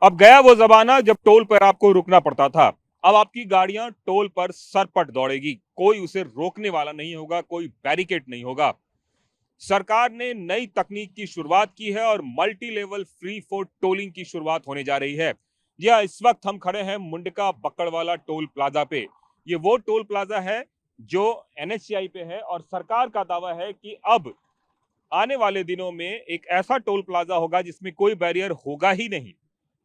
अब गया वो जमाना जब टोल पर आपको रुकना पड़ता था। अब आपकी गाड़ियां टोल पर सरपट दौड़ेगी, कोई उसे रोकने वाला नहीं होगा, कोई बैरिकेड नहीं होगा। सरकार ने नई तकनीक की शुरुआत की है और multi level free for tolling की शुरुआत होने जा रही है। जी हाँ, इस वक्त हम खड़े हैं मुंडका बक्कड़वाला टोल प्लाजा पे। ये वो टोल प्लाजा है जो एनएचएआई पे है और सरकार का दावा है कि अब आने वाले दिनों में एक ऐसा टोल प्लाजा होगा जिसमें कोई बैरियर होगा ही नहीं।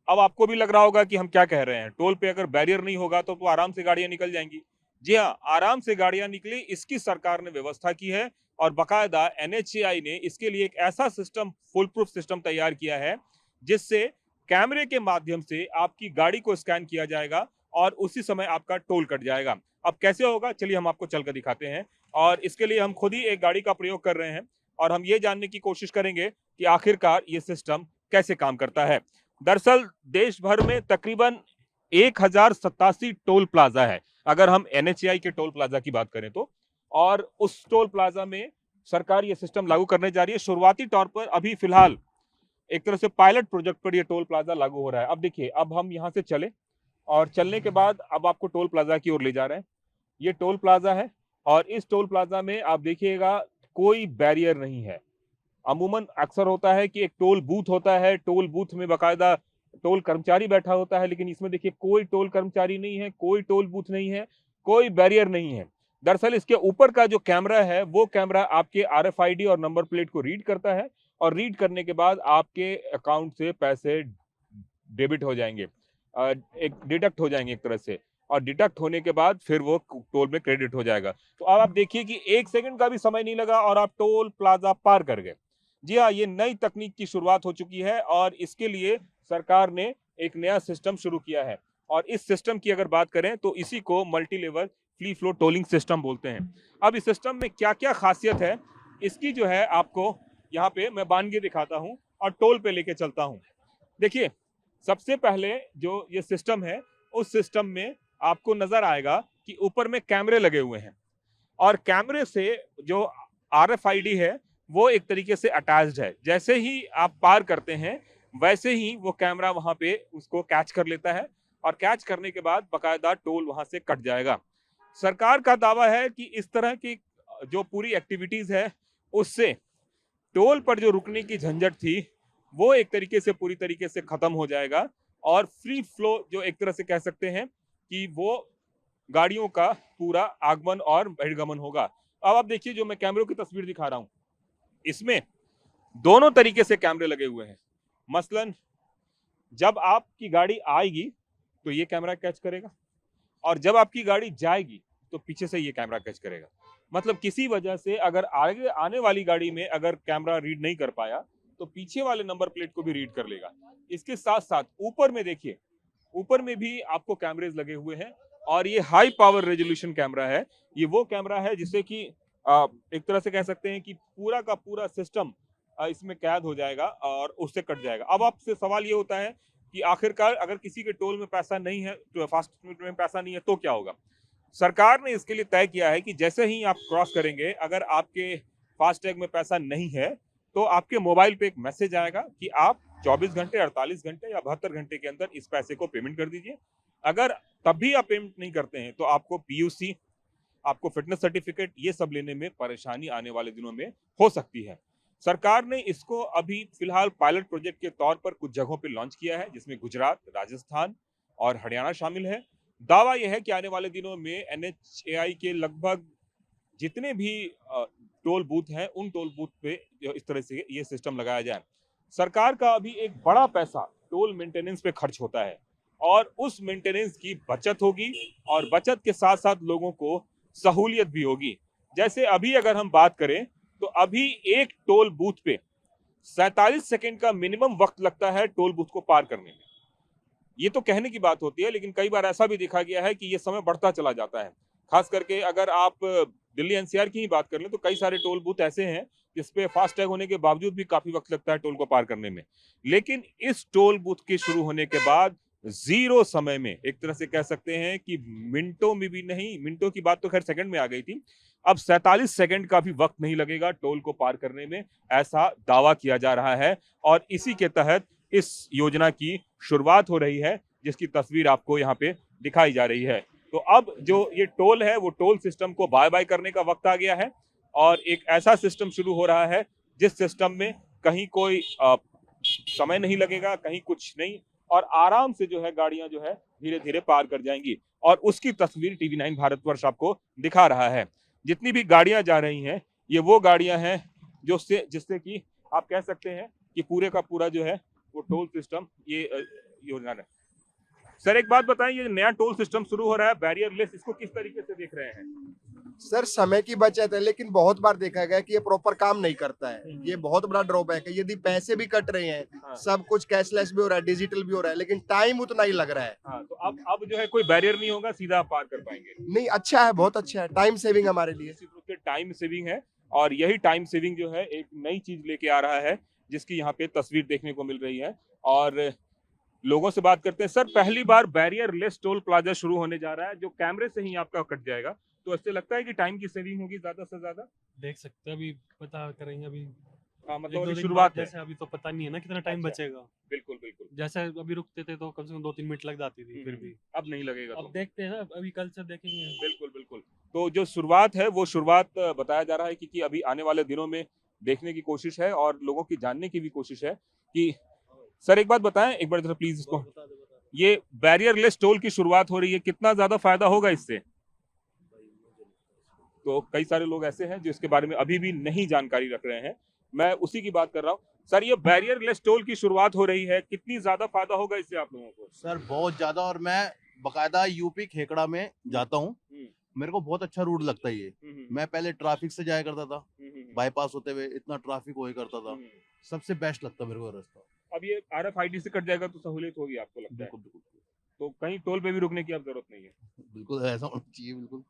अब आपको भी लग रहा होगा कि हम क्या कह रहे हैं, टोल पे अगर बैरियर नहीं होगा तो आराम से गाड़ियां निकल जाएंगी। जी हाँ, आराम से गाड़ियां निकली, इसकी सरकार ने व्यवस्था की है और बकायदा एनएचएआई ने इसके लिए एक ऐसा सिस्टम, फुल प्रूफ सिस्टम तैयार किया है जिससे कैमरे के माध्यम से आपकी गाड़ी को स्कैन किया जाएगा और उसी समय आपका टोल कट जाएगा। अब कैसे होगा, चलिए हम आपको चलकर दिखाते हैं। और इसके लिए हम खुद ही एक गाड़ी का प्रयोग कर रहे हैं और हम ये जानने की कोशिश करेंगे कि आखिरकार ये सिस्टम कैसे काम करता है। दरअसल देश भर में तकरीबन 1087 टोल प्लाजा है, अगर हम एनएचएआई के टोल प्लाजा की बात करें तो। और उस टोल प्लाजा में सरकार ये सिस्टम लागू करने जा रही है। शुरुआती तौर पर अभी फिलहाल एक तरह से पायलट प्रोजेक्ट पर ये टोल प्लाजा लागू हो रहा है। अब देखिए, अब हम यहाँ से चले और चलने के बाद अब आपको टोल प्लाजा की ओर ले जा रहे हैं। ये टोल प्लाजा है और इस टोल प्लाजा में आप देखिएगा कोई बैरियर नहीं है। अमूमन अक्सर होता है कि एक टोल बूथ होता है, टोल बूथ में बाकायदा टोल कर्मचारी बैठा होता है, लेकिन इसमें देखिए कोई टोल कर्मचारी नहीं है, कोई टोल बूथ नहीं है, कोई बैरियर नहीं है। दरअसल इसके ऊपर का जो कैमरा है वो कैमरा आपके आरएफआईडी और नंबर प्लेट को रीड करता है और रीड करने के बाद आपके अकाउंट से पैसे डेबिट हो जाएंगे, एक डिडक्ट हो जाएंगे एक तरह से। और डिडक्ट होने के बाद फिर वो टोल में क्रेडिट हो जाएगा। तो अब आप देखिए कि 1 सेकंड का भी समय नहीं लगा और आप टोल प्लाजा पार कर गए। जी हाँ, ये नई तकनीक की शुरुआत हो चुकी है और इसके लिए सरकार ने एक नया सिस्टम शुरू किया है। और इस सिस्टम की अगर बात करें तो इसी को multi level free flow tolling system बोलते हैं। अब इस सिस्टम में क्या क्या खासियत है, इसकी जो है आपको यहाँ पे मैं बांध के दिखाता हूँ और टोल पे लेके चलता हूँ। देखिए, सबसे पहले जो ये सिस्टम है, उस सिस्टम में आपको नजर आएगा कि ऊपर में कैमरे लगे हुए हैं और कैमरे से जो आरएफआईडी है वो एक तरीके से अटैच्ड है। जैसे ही आप पार करते हैं वैसे ही वो कैमरा वहां पे उसको कैच कर लेता है और कैच करने के बाद बकायदा टोल वहां से कट जाएगा। सरकार का दावा है कि इस तरह की जो पूरी एक्टिविटीज है उससे टोल पर जो रुकने की झंझट थी वो एक तरीके से पूरी तरीके से खत्म हो जाएगा और फ्री फ्लो जो एक तरह से कह सकते हैं कि वो गाड़ियों का पूरा आगमन और बहिर्गमन होगा। अब आप देखिए, जो मैं कैमरों की तस्वीर दिखा रहा हूं, इसमें दोनों तरीके से कैमरे लगे हुए हैं। मसलन जब आपकी गाड़ी आएगी तो ये कैमरा कैच करेगा और जब आपकी गाड़ी जाएगी तो पीछे से ये कैमरा कैच करेगा। मतलब किसी वजह से अगर आगे आने वाली गाड़ी में अगर कैमरा रीड नहीं कर पाया तो पीछे वाले नंबर प्लेट को भी रीड कर लेगा। इसके साथ साथ ऊपर में देखिए, ऊपर में भी आपको कैमरेज लगे हुए हैं और ये हाई पावर रेजोल्यूशन कैमरा है। ये वो कैमरा है जिससे कि एक तरह से कह सकते हैं कि पूरा का पूरा सिस्टम इसमें कैद हो जाएगा और उससे कट जाएगा। अब आपसे सवाल ये होता है कि आखिरकार अगर किसी के टोल में पैसा नहीं है, तो फास्ट में पैसा नहीं है तो क्या होगा। सरकार ने इसके लिए तय किया है कि जैसे ही आप क्रॉस करेंगे, अगर आपके फास्टैग में पैसा नहीं है तो आपके मोबाइल पे एक मैसेज आएगा कि आप 24 घंटे, 48 घंटे या 72 घंटे के अंदर इस पैसे को पेमेंट कर दीजिए। अगर तब भी आप पेमेंट नहीं करते हैं तो आपको पीयूसी, आपको फिटनेस सर्टिफिकेट, ये सब लेने में परेशानी आने वाले दिनों में हो सकती है। सरकार ने इसको अभी फिलहाल पायलट प्रोजेक्ट के तौर पर कुछ जगहों पे लॉन्च किया है, जिसमें गुजरात, राजस्थान और हरियाणा शामिल है। दावा यह है कि आने वाले दिनों में एनएचएआई के लगभग जितने भी टोल बूथ हैं उन टोल बूथ पे इस तरह से ये सिस्टम लगाया जाए। सरकार का अभी एक बड़ा पैसा टोल मेंटेनेंस पे खर्च होता है और उस मेंटेनेंस की बचत होगी और बचत के साथ साथ लोगों को सहूलियत भी होगी। जैसे अभी अगर हम बात करें तो अभी एक टोल बूथ पे 47 सेकंड का मिनिमम वक्त लगता है टोल बूथ को पार करने में। ये तो कहने की बात होती है, लेकिन कई बार ऐसा भी देखा गया है कि ये समय बढ़ता चला जाता है। खास करके अगर आप दिल्ली एनसीआर की ही बात कर लें तो कई सारे टोल बूथ ऐसे हैं जिसपे फास्ट टैग होने के बावजूद भी काफी वक्त लगता है टोल को पार करने में। लेकिन इस टोल बूथ के शुरू होने के बाद जीरो समय में, एक तरह से कह सकते हैं कि मिनटों में भी नहीं, मिनटों की बात तो खैर सेकंड में आ गई थी, अब 47 सेकंड का भी वक्त नहीं लगेगा टोल को पार करने में, ऐसा दावा किया जा रहा है। और इसी के तहत इस योजना की शुरुआत हो रही है, जिसकी तस्वीर आपको यहाँ पे दिखाई जा रही है। तो अब जो ये टोल है, वो टोल सिस्टम को बाय बाय करने का वक्त आ गया है और एक ऐसा सिस्टम शुरू हो रहा है जिस सिस्टम में कहीं कोई समय नहीं लगेगा, कहीं कुछ नहीं, और आराम से जो है गाड़ियां जो है धीरे धीरे पार कर जाएंगी। और उसकी तस्वीर टीवी9 भारतवर्ष आपको दिखा रहा है। जितनी भी गाड़ियां जा रही हैं, ये वो गाड़ियां हैं जिससे कि आप कह सकते हैं कि पूरे का पूरा जो है वो टोल सिस्टम ये योजना है। सर एक बात बताएं, ये नया टोल सिस्टम शुरू हो रहा है बैरियरलेस, इसको किस तरीके से देख रहे हैं? सर समय की बचत है, लेकिन बहुत बार देखा गया कि ये प्रॉपर काम नहीं करता है। ये बहुत बड़ा ड्रॉबैक है। यदि पैसे भी कट रहे हैं, हाँ। सब कुछ कैशलेस भी हो रहा है, डिजिटल भी हो रहा है, लेकिन टाइम उतना ही लग रहा है। हाँ, तो अब जो है कोई बैरियर नहीं होगा, सीधा आप पार कर पाएंगे। नहीं, अच्छा है, बहुत अच्छा है, टाइम सेविंग हमारे लिए। निश्चित रूप से टाइम सेविंग है, और यही टाइम सेविंग जो है एक नई चीज लेके आ रहा है, जिसकी यहाँ पे तस्वीर देखने को मिल रही है। और लोगों से बात करते हैं। सर पहली बार बैरियरलेस टोल प्लाजा शुरू होने जा रहा है, जो कैमरे से ही आपका कट जाएगा, तो इससे लगता है कि टाइम की सेविंग होगी ज्यादा से ज्यादा? देख सकते हैं, अभी पता करेंगे। अभी हाँ, एक मतलब दो अभी दिन शुरुआत बाद, है। जैसे अभी तो पता नहीं है ना कितना टाइम अच्छा। बचेगा। बिल्कुल बिल्कुल। जैसे अभी रुकते थे तो कम से कम 2-3 मिनट लग जाती थी, फिर भी अब नहीं लगेगा। अब तो देखते हैं ना, अभी कल से देखेंगे। बिल्कुल बिल्कुल। तो जो शुरुआत है वो शुरुआत बताया जा रहा है कि अभी आने वाले दिनों में देखने की कोशिश है और लोगों की जानने की भी कोशिश है कि सर एक बात बताएं, एक बार जरा प्लीज इसको, ये बैरियरलेस टोल की शुरुआत हो रही है, कितना ज्यादा फायदा होगा इससे? तो कई सारे लोग ऐसे हैं जो इसके बारे में अभी भी नहीं जानकारी रख रहे हैं, मैं उसी की बात कर रहा हूँ। सर ये बैरियरलेस टोल की शुरुआत हो रही है, कितनी ज्यादा फायदा होगा इससे आप लोगों को? सर बहुत ज्यादा, और मैं बकायदा यूपी खेकड़ा में जाता हूँ। मेरे को बहुत अच्छा रूट लगता है ये। मैं पहले ट्रैफिक से जाया करता था, बाईपास होते हुए इतना ट्रैफिक हुआ करता था। सबसे बेस्ट लगता मेरे को रास्ता। अब ये RFID से कट जाएगा तो सहूलियत होगी आपको लगता है? बिल्कुल बिल्कुल। तो कहीं टोल पे भी रुकने की अब जरूरत नहीं है। बिल्कुल ऐसा होना चाहिए, बिल्कुल।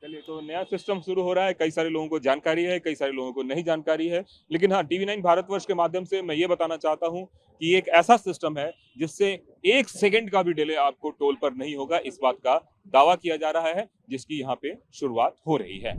चलिए, तो नया सिस्टम शुरू हो रहा है, कई सारे लोगों को जानकारी है, कई सारे लोगों को नहीं जानकारी है, लेकिन हाँ, टीवी9 भारतवर्ष के माध्यम से मैं ये बताना चाहता हूँ कि एक ऐसा सिस्टम है जिससे 1 सेकंड का भी डिले आपको टोल पर नहीं होगा, इस बात का दावा किया जा रहा है, जिसकी यहाँ पे शुरुआत हो रही है।